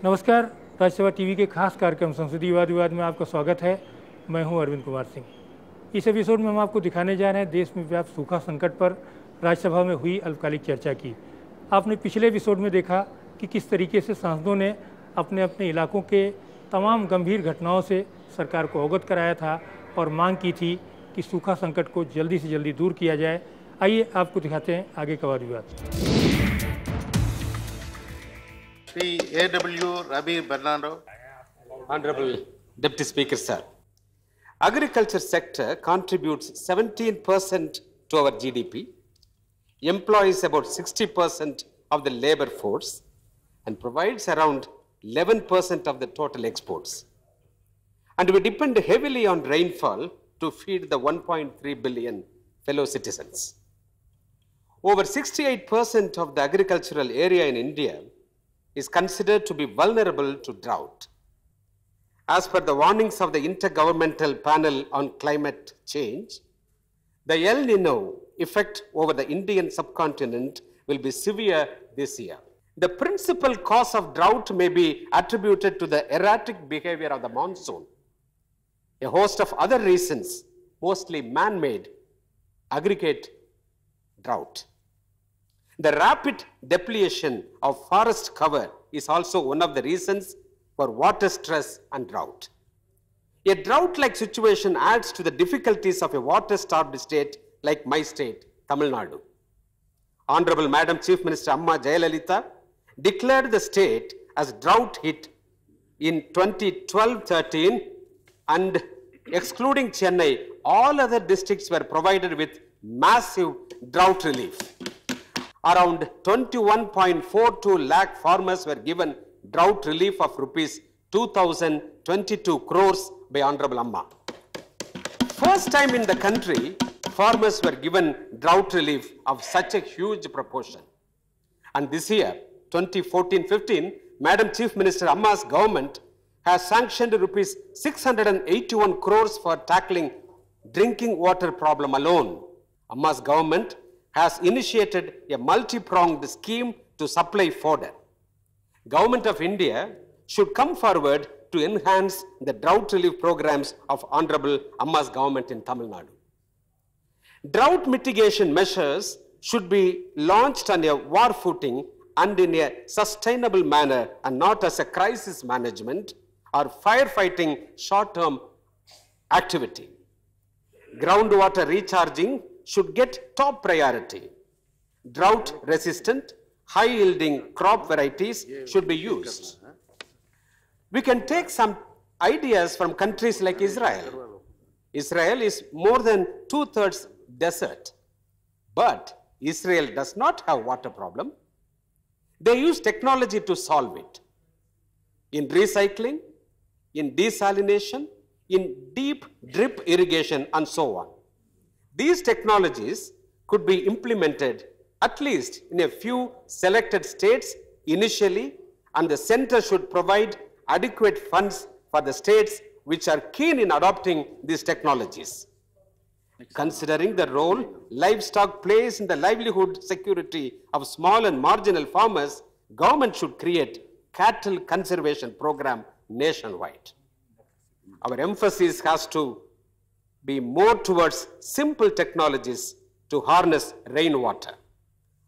नमस्कार, राज्यसभा टीवी के खास कार्यक्रम संसदीय वाद विवाद में आपका स्वागत है। मैं हूं अरविंद कुमार सिंह। इस एपिसोड में हम आपको दिखाने जा रहे हैं देश में व्याप्त सूखा संकट पर राज्यसभा में हुई अल्पकालिक चर्चा की। आपने पिछले एपिसोड में देखा कि किस तरीके से सांसदों ने अपने अपने इलाकों के तमाम गंभीर घटनाओं से सरकार को अवगत कराया था और मांग की थी कि सूखा संकट को जल्दी से जल्दी दूर किया जाए। आइए आपको दिखाते हैं आगे का वाद विवाद। Shri A.W. Ravi Bernardo. Honorable Deputy Speaker, sir. Agriculture sector contributes 17% to our GDP, employs about 60% of the labor force, and provides around 11% of the total exports. And we depend heavily on rainfall to feed the 1.3 billion fellow citizens. Over 68% of the agricultural area in India is considered to be vulnerable to drought. As per the warnings of the Intergovernmental Panel on Climate Change, the El Nino effect over the Indian subcontinent will be severe this year. The principal cause of drought may be attributed to the erratic behavior of the monsoon. A host of other reasons, mostly man-made, aggregate drought. The rapid depletion of forest cover is also one of the reasons for water stress and drought. A drought-like situation adds to the difficulties of a water-starved state like my state, Tamil Nadu. Honorable Madam Chief Minister Amma Jayalalitha declared the state as drought hit in 2012-13, and excluding Chennai, all other districts were provided with massive drought relief. Around 21.42 lakh farmers were given drought relief of rupees 2,022 crores by Honorable Amma. First time in the country, farmers were given drought relief of such a huge proportion. And this year, 2014-15, Madam Chief Minister Amma's government has sanctioned rupees 681 crores for tackling drinking water problem alone. Amma's government has initiated a multi-pronged scheme to supply fodder. Government of India should come forward to enhance the drought relief programs of Honorable Amma's government in Tamil Nadu. Drought mitigation measures should be launched on a war footing and in a sustainable manner and not as a crisis management or firefighting short-term activity. Groundwater recharging should get top priority. Drought-resistant, high-yielding crop varieties should be used. We can take some ideas from countries like Israel. Israel is more than 2/3 desert, but Israel does not have water problem. They use technology to solve it. In recycling, in desalination, in deep drip irrigation, and so on. These technologies could be implemented at least in a few selected states initially, and the center should provide adequate funds for the states which are keen in adopting these technologies. Considering the role livestock plays in the livelihood security of small and marginal farmers, government should create cattle conservation program nationwide. Our emphasis has to be more towards simple technologies to harness rainwater.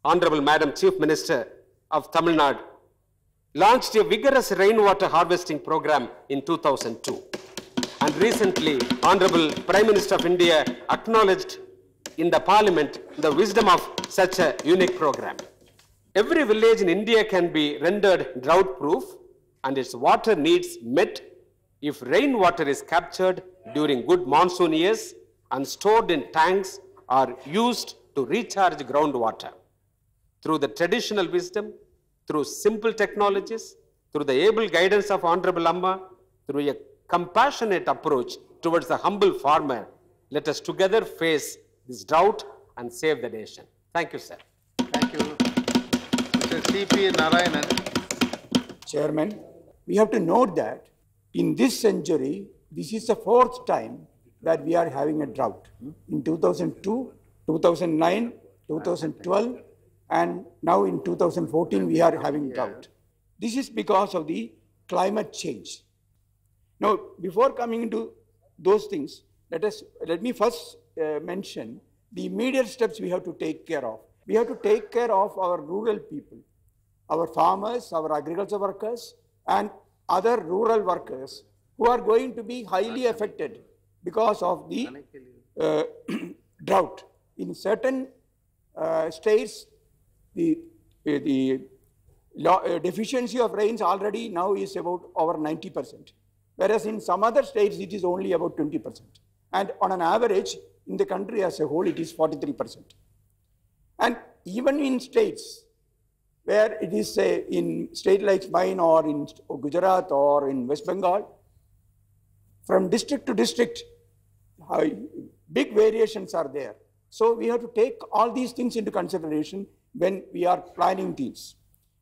Honorable Madam Chief Minister of Tamil Nadu launched a vigorous rainwater harvesting program in 2002. And recently, Honorable Prime Minister of India acknowledged in the Parliament the wisdom of such a unique program. Every village in India can be rendered drought-proof and its water needs met if rainwater is captured during good monsoon years and stored in tanks or used to recharge groundwater. Through the traditional wisdom, through simple technologies, through the able guidance of Honorable Amma, through a compassionate approach towards the humble farmer, let us together face this drought and save the nation. Thank you, sir. Thank you. Mr. C.P. Narayanan. Chairman, we have to note that in this century, this is the fourth time that we are having a drought. In 2002, 2009, 2012, and now in 2014 we are having drought. This is because of the climate change. Now, before coming into those things, let me first mention the immediate steps we have to take care of. We have to take care of our rural people, our farmers, our agriculture workers, and other rural workers who are going to be highly affected because of the drought. In certain states, the deficiency of rains already now is about over 90%, whereas in some other states it is only about 20%. And on an average, in the country as a whole, it is 43%. And even in states where it is, say, in state like mine or in Gujarat or in West Bengal, from district to district, big variations are there. So we have to take all these things into consideration when we are planning these.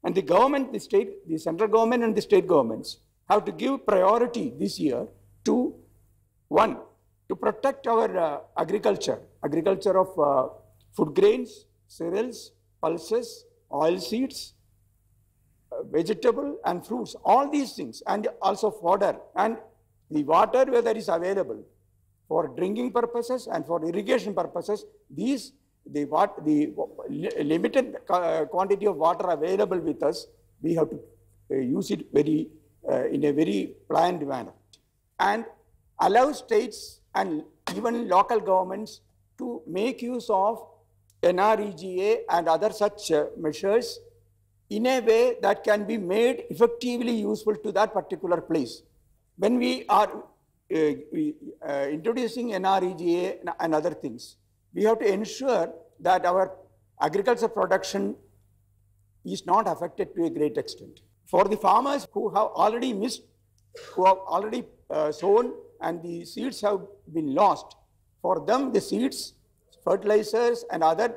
And the government, the central government and the state governments have to give priority this year to, one, to protect our agriculture of food grains, cereals, pulses, oil seeds, vegetable and fruits, all these things, and also fodder, and the water whether is available for drinking purposes and for irrigation purposes. The limited quantity of water available with us, we have to use it in a very planned manner, and allow states and even local governments to make use of NREGA and other such measures in a way that can be made effectively useful to that particular place. When we are introducing NREGA and other things, we have to ensure that our agriculture production is not affected to a great extent. For the farmers who have already sown and the seeds have been lost, for them the seeds, fertilizers and other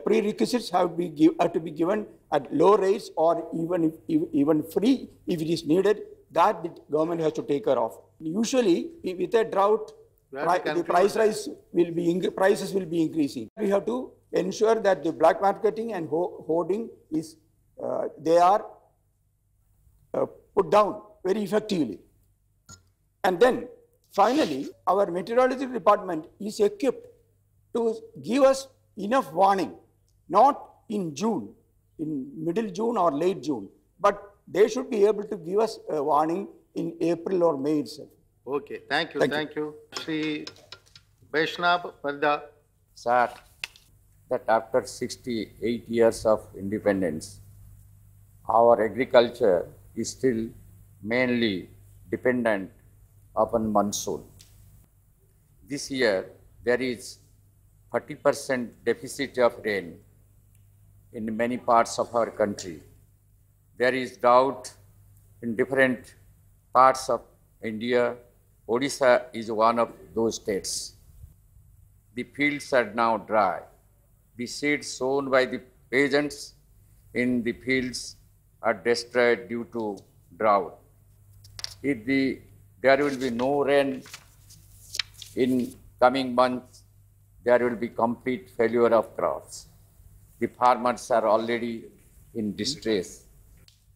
prerequisites have to be given at low rates or even free if it is needed. That the government has to take care of. Usually, with a drought, the prices will be increasing. We have to ensure that the black marketing and hoarding is they are put down very effectively. And then, finally, our meteorology department is equipped to give us enough warning, not in June, in middle June or late June, but they should be able to give us a warning in April or May itself. Okay, thank you. Shri Vaishnav Parda. Sir, that after 68 years of independence, our agriculture is still mainly dependent upon monsoon. This year, there is 30% deficit of rain in many parts of our country. There is drought in different parts of India. Odisha is one of those states. The fields are now dry. The seeds sown by the peasants in the fields are destroyed due to drought. If there will be no rain in coming months, there will be complete failure of crops. The farmers are already in distress.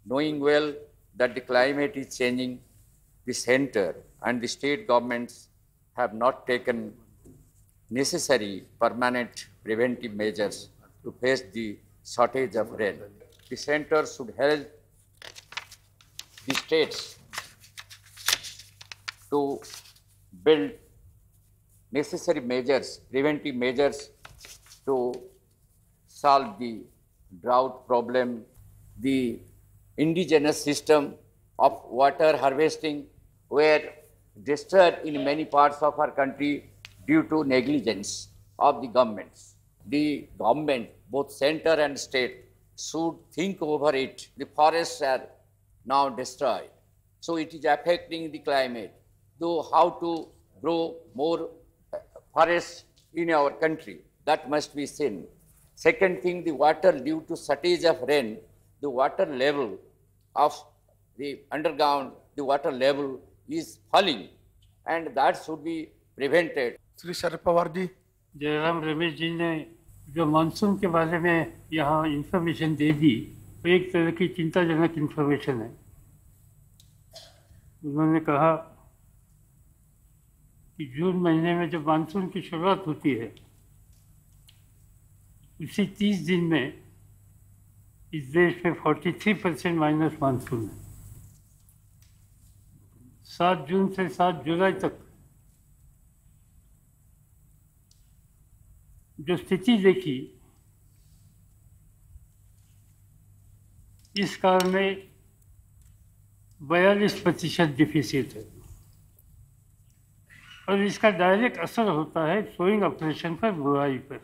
Knowing well that the climate is changing, the center and the state governments have not taken necessary permanent preventive measures to face the shortage of rain. The center should help the states to build necessary measures, preventive measures to solve the drought problem, the indigenous system of water harvesting were destroyed in many parts of our country due to negligence of the governments. The government, both center and state, should think over it. The forests are now destroyed. So it is affecting the climate. Though how to grow more forests in our country, that must be seen. Second thing, the water, due to shortage of rain, the water level of the underground, the water level is falling, and that should be prevented. Shri Sharad Pawar ji. Jairam Ramesh ji ने जो monsoon के बारे में यहाँ information दे दी, वो एक तरह की चिंताजनक इंफॉर्मेशन है। उन्होंने कहा कि जून महीने में जब मानसून की शुरुआत होती है, उसी 30 दिन में इस देश में 43% माइनस मानसून है। 7 जून से 7 जुलाई तक जो स्थिति देखी, इस काल में 42% डिफिसिट है और इसका डायरेक्ट असर होता है सोइंग ऑपरेशन पर, बुआई पर।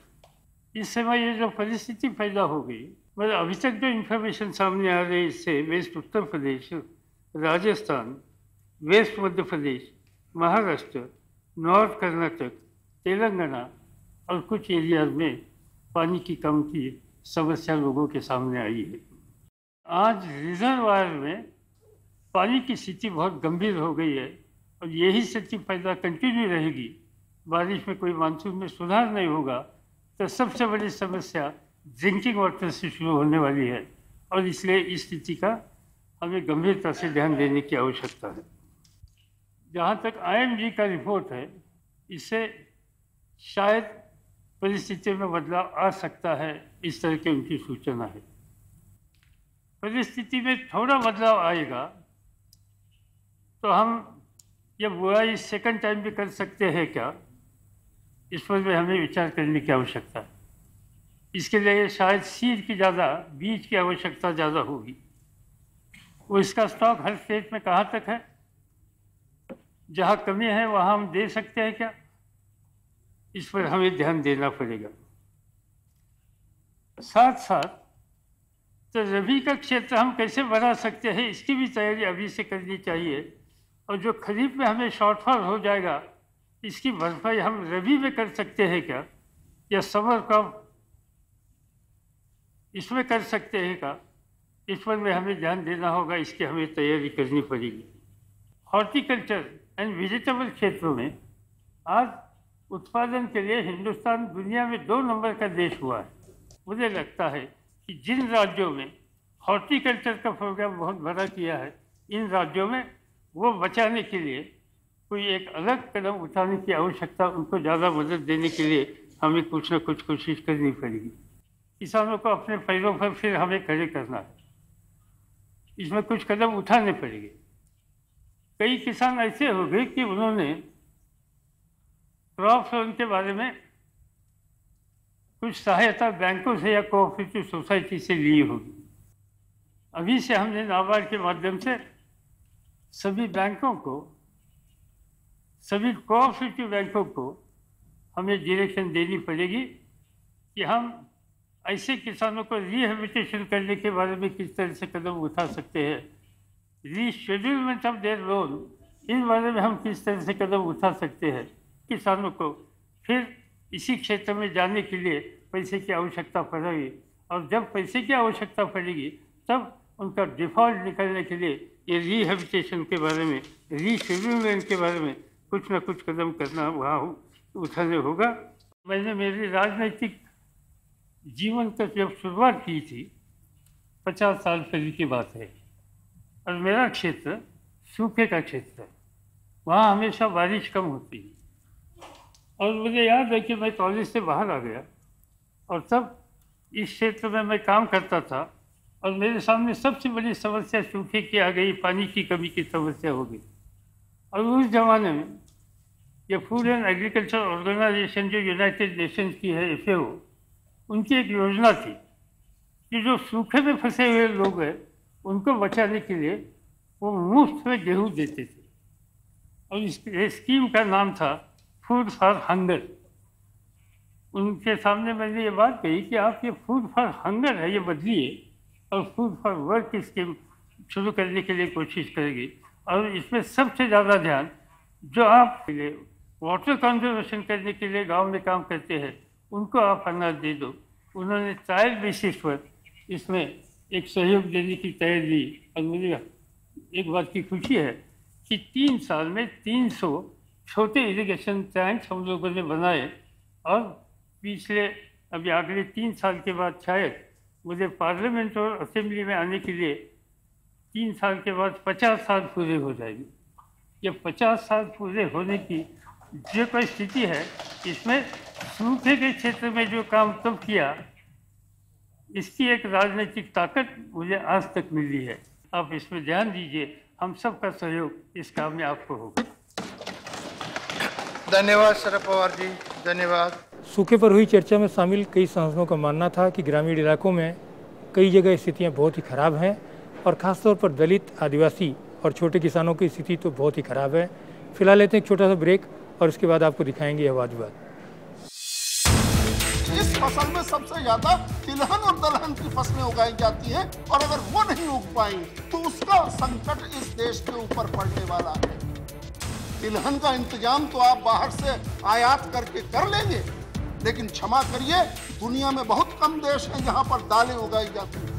इस समय ये जो परिस्थिति पैदा हो गई, मतलब अभी तक जो इन्फॉर्मेशन सामने आ रही है, इससे waste Uttar Pradesh, Rajasthan, waste Madhya Pradesh, Maharashtra, north Karnataka, Telangana और कुछ एरिया में पानी की कम की समस्या लोगों के सामने आई है। आज रिजर्वायर में पानी की स्थिति बहुत गंभीर हो गई है और यही स्थिति पैदा कंटिन्यू रहेगी, बारिश में कोई मानसून में सुधार नहीं होगा, तो सबसे बड़ी समस्या ड्रिंकिंग वाटर से शुरू होने वाली है और इसलिए इस स्थिति का हमें गंभीरता से ध्यान देने की आवश्यकता है। जहाँ तक IMG का रिपोर्ट है, इससे शायद परिस्थितियों में बदलाव आ सकता है, इस तरह की उनकी सूचना है। परिस्थिति में थोड़ा बदलाव आएगा तो हम ये बुआई सेकंड टाइम भी कर सकते हैं क्या, इस पर भी हमें विचार करने की आवश्यकता है। इसके लिए शायद सीड की ज़्यादा, बीज की आवश्यकता ज़्यादा होगी। वो इसका स्टॉक हर स्टेट में कहाँ तक है, जहाँ कमी है वहाँ हम दे सकते हैं क्या, इस पर हमें ध्यान देना पड़ेगा। साथ साथ तो रबी का क्षेत्र हम कैसे बढ़ा सकते हैं, इसकी भी तैयारी अभी से करनी चाहिए और जो खरीफ में हमें शॉर्टफॉल हो जाएगा, इसकी भरपाई हम रबी में कर सकते हैं क्या, या समर क्रॉप इसमें कर सकते हैं क्या, इस पर में हमें ध्यान देना होगा, इसकी हमें तैयारी करनी पड़ेगी। हॉर्टिकल्चर एंड वेजिटेबल क्षेत्रों में आज उत्पादन के लिए हिंदुस्तान दुनिया में 2 नंबर का देश हुआ है। मुझे लगता है कि जिन राज्यों में हॉर्टिकल्चर का प्रोग्राम बहुत बड़ा किया है, इन राज्यों में वो बचाने के लिए कोई एक अलग कदम उठाने की आवश्यकता, उनको ज़्यादा मदद देने के लिए हमें कुछ न कुछ कोशिश करनी पड़ेगी। किसानों को अपने पैरों पर फिर हमें खड़े करना है, इसमें कुछ कदम उठाने पड़ेंगे। कई किसान ऐसे हो गए कि उन्होंने क्रॉप लोन के बारे में कुछ सहायता बैंकों से या कोऑपरेटिव सोसाइटी से ली होगी। अभी से हमने नाबार्ड के माध्यम से सभी बैंकों को, सभी कोऑपरेटिव बैंकों को हमें डायरेक्शन देनी पड़ेगी कि हम ऐसे किसानों को रिहेबिलिटेशन करने के बारे में किस तरह से कदम उठा सकते हैं, रीशेड्यूलमेंट ऑफ देयर लोन, इन बारे में हम किस तरह से कदम उठा सकते हैं। किसानों को फिर इसी क्षेत्र में जाने के लिए पैसे की आवश्यकता पड़ेगी और जब पैसे की आवश्यकता पड़ेगी तब उनका डिफ़ॉल्ट निकलने के लिए ये रिहेबिलिटेशन के बारे में, रीशेड्यूलमेंट के बारे में कुछ ना कुछ कदम करना वहाँ उठाने होगा। मैंने मेरी राजनीतिक जीवन का जब शुरुआत की थी, 50 साल पहले की बात है, और मेरा क्षेत्र सूखे का क्षेत्र है, वहाँ हमेशा बारिश कम होती है। और मुझे याद है कि मैं कॉलेज से बाहर आ गया और तब इस क्षेत्र में मैं काम करता था और मेरे सामने सबसे बड़ी समस्या सूखे की आ गई, पानी की कमी की समस्या हो गई। और उस ज़माने में ये फूड एंड एग्रीकल्चर ऑर्गेनाइजेशन जो यूनाइटेड नेशंस की है, FAO, उनकी एक योजना थी कि जो सूखे में फंसे हुए लोग हैं उनको बचाने के लिए वो मुफ्त में गेहूँ देते थे और इस स्कीम का नाम था फूड फॉर हंगर। उनके सामने मैंने ये बात कही कि आप ये फूड फॉर हंगर है, ये बदलिए और फूड फॉर वर्क स्कीम शुरू करने के लिए कोशिश करेगी। और इसमें सबसे ज़्यादा ध्यान जो आप वाटर कंजर्वेशन करने के लिए गांव में काम करते हैं उनको आप अनाज दे दो। उन्होंने ट्रायल बेसिस पर इसमें एक सहयोग देने की तैयारी दी और मुझे एक बात की खुशी है कि 3 साल में 300 छोटे इरिगेशन टैंक्स हम लोगों ने बनाए और पिछले अभी अगले 3 साल के बाद शायद मुझे पार्लियामेंट और असेंबली में आने के लिए 3 साल के बाद 50 साल पूरे हो जाएंगे। ये 50 साल पूरे होने की जो कोई स्थिति है, इसमें सूखे के क्षेत्र में जो काम तब किया, इसकी एक राजनीतिक ताकत मुझे आज तक मिली है। आप इसमें ध्यान दीजिए, हम सबका सहयोग इस काम में आपको होगा। धन्यवाद शरद पवार जी, धन्यवाद। सूखे पर हुई चर्चा में शामिल कई सांसदों का मानना था कि ग्रामीण इलाकों में कई जगह स्थितियां बहुत ही खराब हैं और ख़ासतौर पर दलित, आदिवासी और छोटे किसानों की स्थिति तो बहुत ही खराब है। फिलहाल लेते हैं एक छोटा सा ब्रेक और उसके बाद आपको दिखाएंगे यह वाद विवाद। इस फसल में सबसे ज्यादा तिलहन और दलहन की फसलें उगाई जाती हैं और अगर वो नहीं उग पाई तो उसका संकट इस देश के ऊपर पड़ने वाला है। तिलहन का इंतजाम तो आप बाहर से आयात करके कर लेंगे, लेकिन क्षमा करिए, दुनिया में बहुत कम देश हैं जहां पर दालें उगाई जाती हैं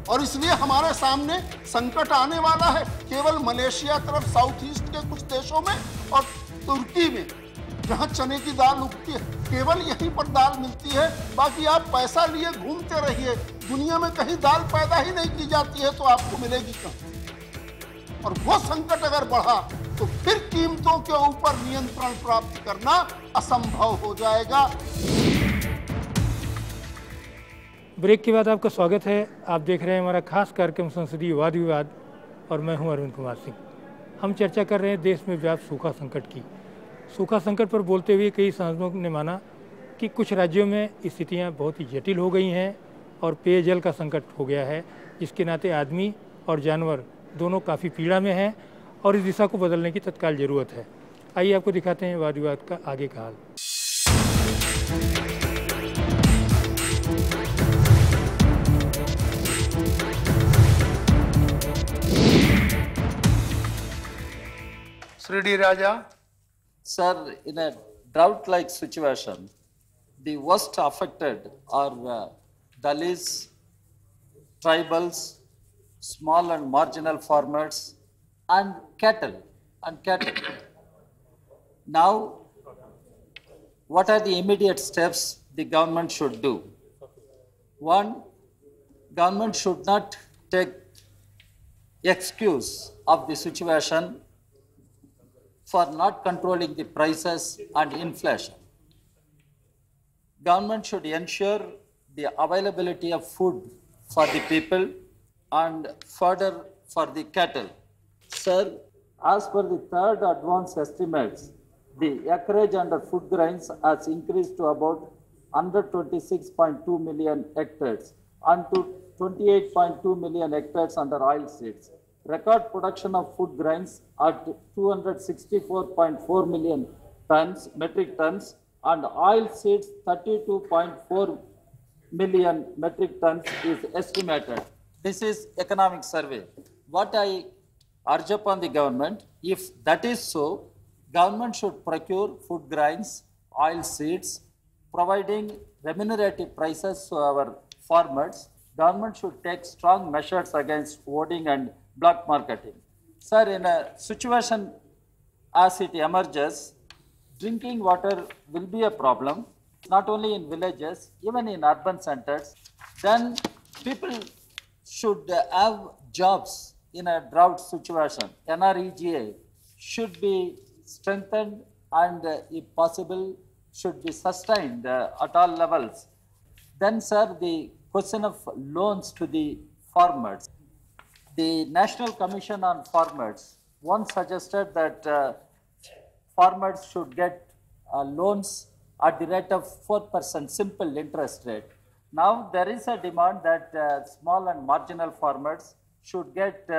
और इसलिए हमारे सामने संकट आने वाला है। केवल मलेशिया तरफ साउथ ईस्ट के कुछ देशों में और तुर्की में जहां चने की दाल उगती है, केवल यहीं पर दाल मिलती है। बाकी आप पैसा लिए घूमते रहिए, दुनिया में कहीं दाल पैदा ही नहीं की जाती है तो आपको मिलेगी कहां? और वो संकट अगर बढ़ा तो फिर कीमतों के ऊपर नियंत्रण प्राप्त करना असंभव हो जाएगा। ब्रेक के बाद आपका स्वागत है। आप देख रहे हैं हमारा खास कार्यक्रम संसदीय वाद विवाद और मैं हूं अरविंद कुमार सिंह। हम चर्चा कर रहे हैं देश में व्याप्त सूखा संकट की। सूखा संकट पर बोलते हुए कई सांसदों ने माना कि कुछ राज्यों में स्थितियां बहुत ही जटिल हो गई हैं और पेयजल का संकट हो गया है, जिसके नाते आदमी और जानवर दोनों काफ़ी पीड़ा में हैं और इस दिशा को बदलने की तत्काल ज़रूरत है। आइए आपको दिखाते हैं वाद विवाद का आगे का हाल। Shri D Raja. Sir, in a drought-like situation, the worst affected are Dalits, tribals, small and marginal farmers, and cattle. Now, what are the immediate steps the government should do? One, government should not take excuse of the situation for not controlling the prices and inflation. Government should ensure the availability of food for the people and further for the cattle. Sir, as per the third advance estimates, the acreage under food grains has increased to about 126.2 million hectares and to 28.2 million hectares under oilseeds. Record production of food grains at 264.4 million metric tons, and oil seeds 32.4 million metric tons is estimated. This is economic survey. What I urge upon the government, if that is so, government should procure food grains, oil seeds, providing remunerative prices to our farmers. Government should take strong measures against hoarding and black marketing. Sir, in a situation as it emerges, drinking water will be a problem, not only in villages, even in urban centers. Then people should have jobs in a drought situation. NREGA should be strengthened and, if possible, should be sustained at all levels. Then, sir, the question of loans to the farmers. The National Commission on Farmers once suggested that farmers should get loans at the rate of 4% simple interest rate. Now there is a demand that small and marginal farmers should get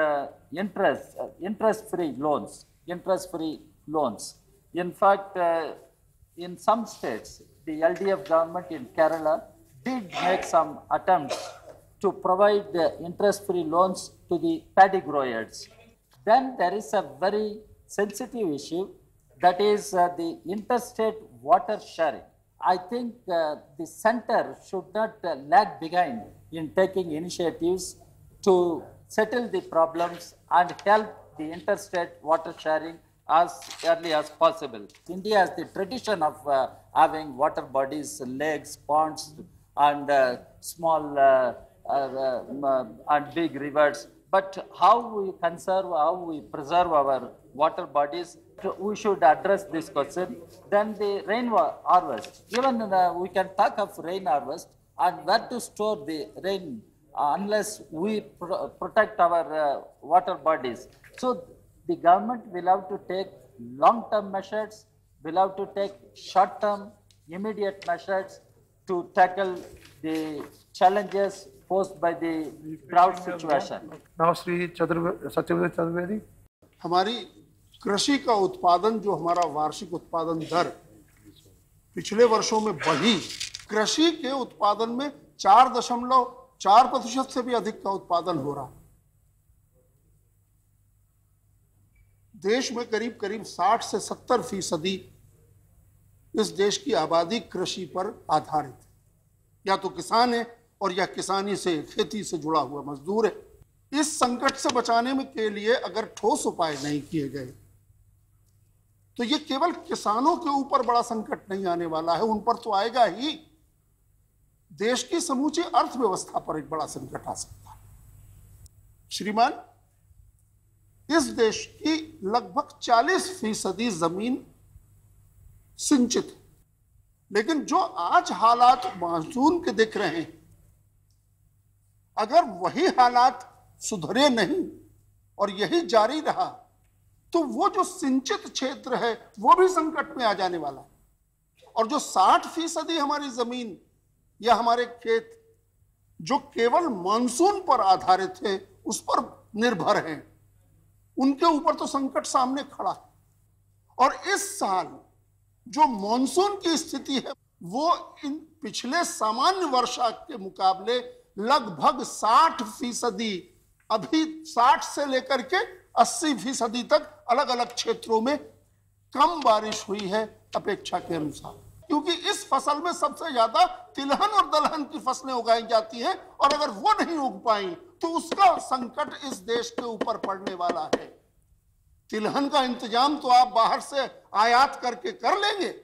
interest-free loans. In fact, in some states, the LDF government in Kerala did make some attempts to provide interest-free loans to the paddy growers. Then there is a very sensitive issue, that is the interstate water sharing. I think the center should not lag behind in taking initiatives to settle the problems and help the interstate water sharing as early as possible. India has the tradition of having water bodies, lakes, ponds, and small and big rivers. but how we conserve, how we preserve our water bodies, we should address this question. Then the rain harvest, even we can talk of rain harvest and where to store the rain unless we protect our water bodies. So the government will have to take long-term measures, will have to take short-term, immediate measures to tackle the challenges posed by the drought situation. Now, Sri Satyavrat Chaturvedi. हमारी कृषि का उत्पादन, जो हमारा वार्षिक उत्पादन दर पिछले वर्षों में बढ़ी, कृषि के उत्पादन में 4.4% से भी अधिक का उत्पादन हो रहा है। देश में करीब करीब 60 से 70% इस देश की आबादी कृषि पर आधारित है। या तो किसान है और या किसानी से, खेती से जुड़ा हुआ मजदूर है। इस संकट से बचाने में के लिए अगर ठोस उपाय नहीं किए गए तो ये केवल किसानों के ऊपर बड़ा संकट नहीं आने वाला है, उन पर तो आएगा ही, देश की समूची अर्थव्यवस्था पर एक बड़ा संकट आ सकता है। श्रीमान, इस देश की लगभग 40% जमीन सिंचित है, लेकिन जो आज हालात मानसून के दिख रहे हैं, अगर वही हालात सुधरे नहीं और यही जारी रहा तो वो जो सिंचित क्षेत्र है वो भी संकट में आ जाने वाला है। और जो 60% हमारी जमीन या हमारे खेत जो केवल मानसून पर आधारित है, उस पर निर्भर हैं, उनके ऊपर तो संकट सामने खड़ा है। और इस साल जो मानसून की स्थिति है वो इन पिछले सामान्य वर्षा के मुकाबले लगभग 60%, अभी 60 से लेकर के 80% तक अलग अलग क्षेत्रों में कम बारिश हुई है अपेक्षा के अनुसार, क्योंकि इस फसल में सबसे ज्यादा तिलहन और दलहन की फसलें उगाई जाती हैं, और अगर वो नहीं उग पाई तो उसका संकट इस देश के ऊपर पड़ने वाला है। तिलहन का इंतजाम तो आप बाहर से आयात करके कर लेंगे,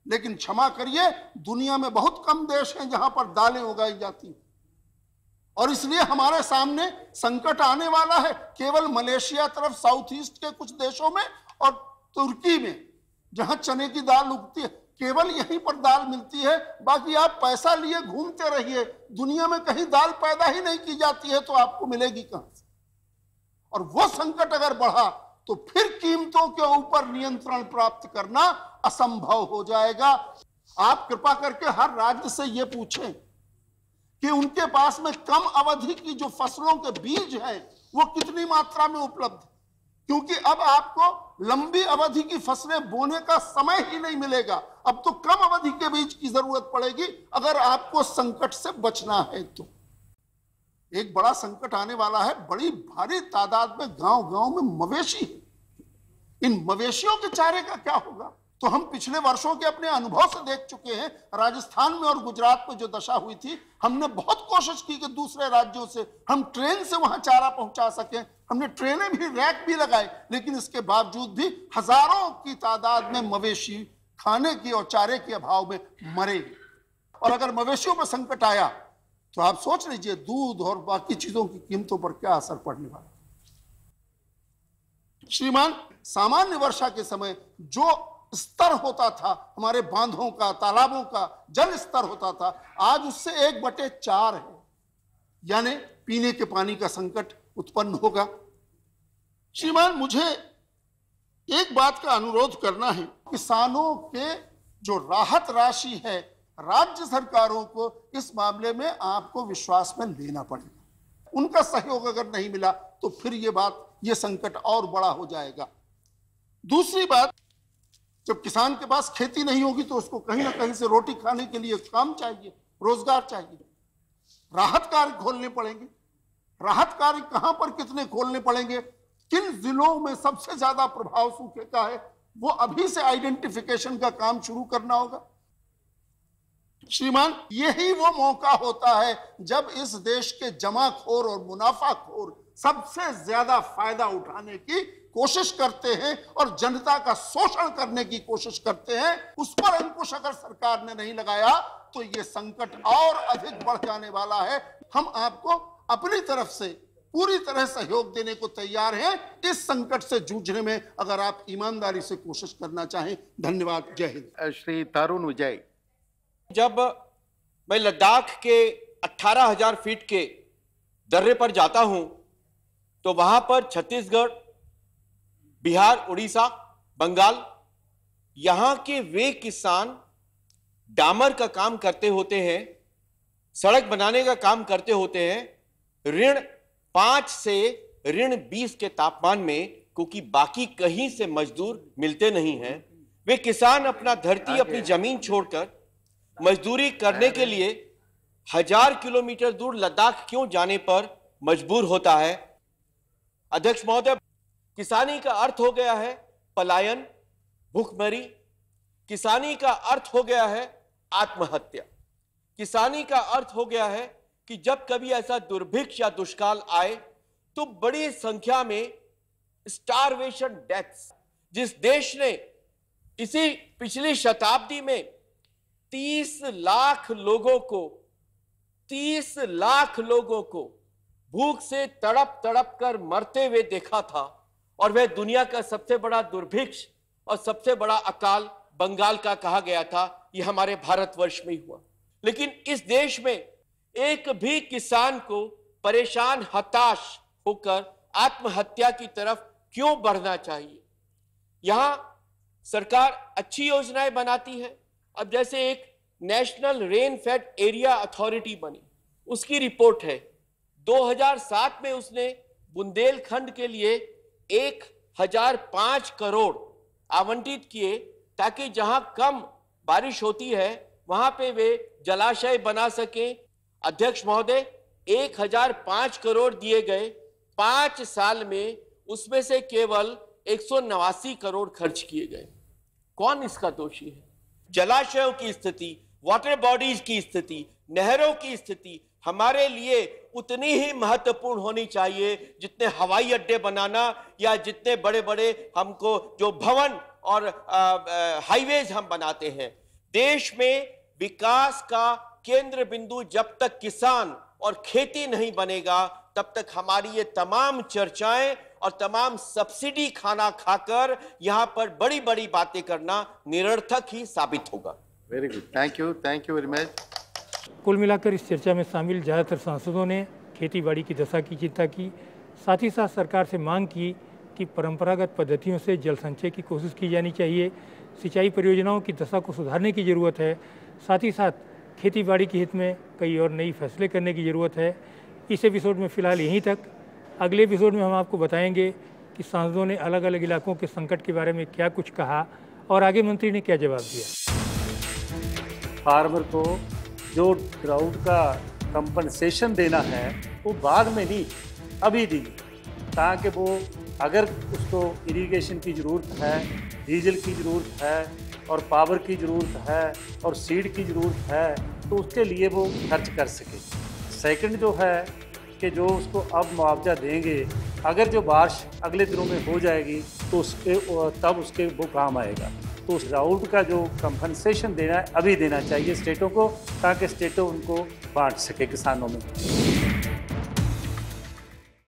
लेकिन क्षमा करिए, दुनिया में बहुत कम देश हैं जहां पर दालें उगाई जाती हैं, और इसलिए हमारे सामने संकट आने वाला है। केवल मलेशिया तरफ, साउथ ईस्ट के कुछ देशों में और तुर्की में जहां चने की दाल उगती है, केवल यहीं पर दाल मिलती है, बाकी आप पैसा लिए घूमते रहिए, दुनिया में कहीं दाल पैदा ही नहीं की जाती है तो आपको मिलेगी कहां से। और वो संकट अगर बढ़ा तो फिर कीमतों के ऊपर नियंत्रण प्राप्त करना असंभव हो जाएगा। आप कृपा करके हर राज्य से यह पूछें कि उनके पास में कम अवधि की जो फसलों के बीज हैं वो कितनी मात्रा में उपलब्ध है, क्योंकि अब आपको लंबी अवधि की फसलें बोने का समय ही नहीं मिलेगा। अब तो कम अवधि के बीज की जरूरत पड़ेगी अगर आपको संकट से बचना है। तो एक बड़ा संकट आने वाला है। बड़ी भारी तादाद में गांव-गांव में मवेशी है। इन मवेशियों के चारे का क्या होगा? तो हम पिछले वर्षों के अपने अनुभव से देख चुके हैं। राजस्थान में और गुजरात में जो दशा हुई थी, हमने बहुत कोशिश की कि दूसरे राज्यों से हम ट्रेन से वहां चारा पहुंचा सकें। हमने ट्रेनें भी, रैक भी लगाए, लेकिन इसके बावजूद भी हजारों की तादाद में मवेशी खाने की और चारे के अभाव में मरे। और अगर मवेशियों पर संकट आया तो आप सोच लीजिए दूध और बाकी चीजों की कीमतों पर क्या असर पड़ने वाला। श्रीमान, सामान्य वर्षा के समय जो स्तर होता था हमारे बांधों का, तालाबों का जल स्तर होता था, आज उससे 1/4 है, यानी पीने के पानी का संकट उत्पन्न होगा। श्रीमान, मुझे एक बात का अनुरोध करना है, किसानों के जो राहत राशि है, राज्य सरकारों को इस मामले में आपको विश्वास में लेना पड़ेगा। उनका सहयोग अगर नहीं मिला तो फिर ये संकट और बड़ा हो जाएगा। दूसरी बात, जब किसान के पास खेती नहीं होगी तो उसको कहीं ना कहीं से रोटी खाने के लिए काम चाहिए, रोजगार चाहिए। राहत कार्य खोलने पड़ेंगे। राहत कार्य कहां पर कितने खोलने पड़ेंगे, किन जिलों में सबसे ज्यादा प्रभाव सूखे का है, वो अभी से आइडेंटिफिकेशन का काम शुरू करना होगा। श्रीमान, यही वो मौका होता है जब इस देश के जमाखोर और मुनाफाखोर सबसे ज्यादा फायदा उठाने की कोशिश करते हैं और जनता का शोषण करने की कोशिश करते हैं। उस पर अंकुश अगर सरकार ने नहीं लगाया तो ये संकट और अधिक बढ़ जाने वाला है। हम आपको अपनी तरफ से पूरी तरह सहयोग देने को तैयार हैं इस संकट से जूझने में, अगर आप ईमानदारी से कोशिश करना चाहें। धन्यवाद। जय हिंद। श्री तरुण विजय। जब मैं लद्दाख के 18,000 फीट के दर्रे पर जाता हूं तो वहां पर छत्तीसगढ़, बिहार, उड़ीसा, बंगाल, यहां के वे किसान डामर का काम करते होते हैं, सड़क बनाने का काम करते होते हैं, ऋण 5 से ऋण 20 के तापमान में, क्योंकि बाकी कहीं से मजदूर मिलते नहीं हैं। वे किसान अपना धरती, अपनी जमीन छोड़कर मजदूरी करने के लिए 1000 किलोमीटर दूर लद्दाख क्यों जाने पर मजबूर होता है? अध्यक्ष महोदय, किसानी का अर्थ हो गया है पलायन, भूखमरी। किसानी का अर्थ हो गया है आत्महत्या। किसानी का अर्थ हो गया है कि जब कभी ऐसा दुर्भिक्ष या दुष्काल आए तो बड़ी संख्या में स्टारवेशन डेथ्स, जिस देश ने इसी पिछली शताब्दी में 30 लाख लोगों को भूख से तड़प तड़प कर मरते हुए देखा था, और वह दुनिया का सबसे बड़ा दुर्भिक्ष और सबसे बड़ा अकाल बंगाल का कहा गया था, यह हमारे भारतवर्ष में ही हुआ। लेकिन इस देश में एक भी किसान को परेशान, हताश होकर आत्महत्या की तरफ क्यों बढ़ना चाहिए? यहां सरकार अच्छी योजनाएं बनाती है। अब जैसे एक national rain fade area authority बनी, उसकी रिपोर्ट है 2007 में उसने बुंदेलखंड के लिए 1005 करोड़ आवंटित किए, ताकि जहां कम बारिश होती है वहां पे वे जलाशय बना सकें। अध्यक्ष महोदय, 1005 करोड़ दिए गए, 5 साल में उसमें से केवल 189 करोड़ खर्च किए गए। कौन इसका दोषी है? जलाशयों की स्थिति, वाटर बॉडीज की स्थिति, नहरों की स्थिति हमारे लिए उतनी ही महत्वपूर्ण होनी चाहिए जितने हवाई अड्डे बनाना या जितने बड़े बड़े हमको जो भवन और हाईवेज हम बनाते हैं। देश में विकास का केंद्र बिंदु जब तक किसान और खेती नहीं बनेगा, तब तक हमारी ये तमाम चर्चाएं और तमाम सब्सिडी खाना खाकर यहां पर बड़ी बड़ी बातें करना निरर्थक ही साबित होगा। Very good, thank you very much. कुल मिलाकर इस चर्चा में शामिल ज़्यादातर सांसदों ने खेतीबाड़ी की दशा की चिंता की, साथ ही साथ सरकार से मांग की कि परंपरागत पद्धतियों से जल संचय की कोशिश की जानी चाहिए, सिंचाई परियोजनाओं की दशा को सुधारने की ज़रूरत है, साथ ही साथ खेतीबाड़ी के हित में कई और नई फैसले करने की ज़रूरत है। इस एपिसोड में फ़िलहाल यहीं तक। अगले एपिसोड में हम आपको बताएंगे कि सांसदों ने अलग अलग इलाकों के संकट के बारे में क्या कुछ कहा और आगे मंत्री ने क्या जवाब दिया। फार्मर को जो ड्राउट का कंपनसेशन देना है वो बाद में नहीं, अभी दीजिए, ताकि वो अगर उसको इरिगेशन की ज़रूरत है, डीजल की ज़रूरत है और पावर की ज़रूरत है और सीड की ज़रूरत है, तो उसके लिए वो खर्च कर सके। सेकंड जो है कि जो उसको अब मुआवजा देंगे, अगर जो बारिश अगले दिनों में हो जाएगी तो उसके तब उसके वो काम आएगा। तो उस ड्राउट का जो कंपनसेशन देना है अभी देना चाहिए स्टेटों को, ताकि स्टेटों उनको बांट सके किसानों में।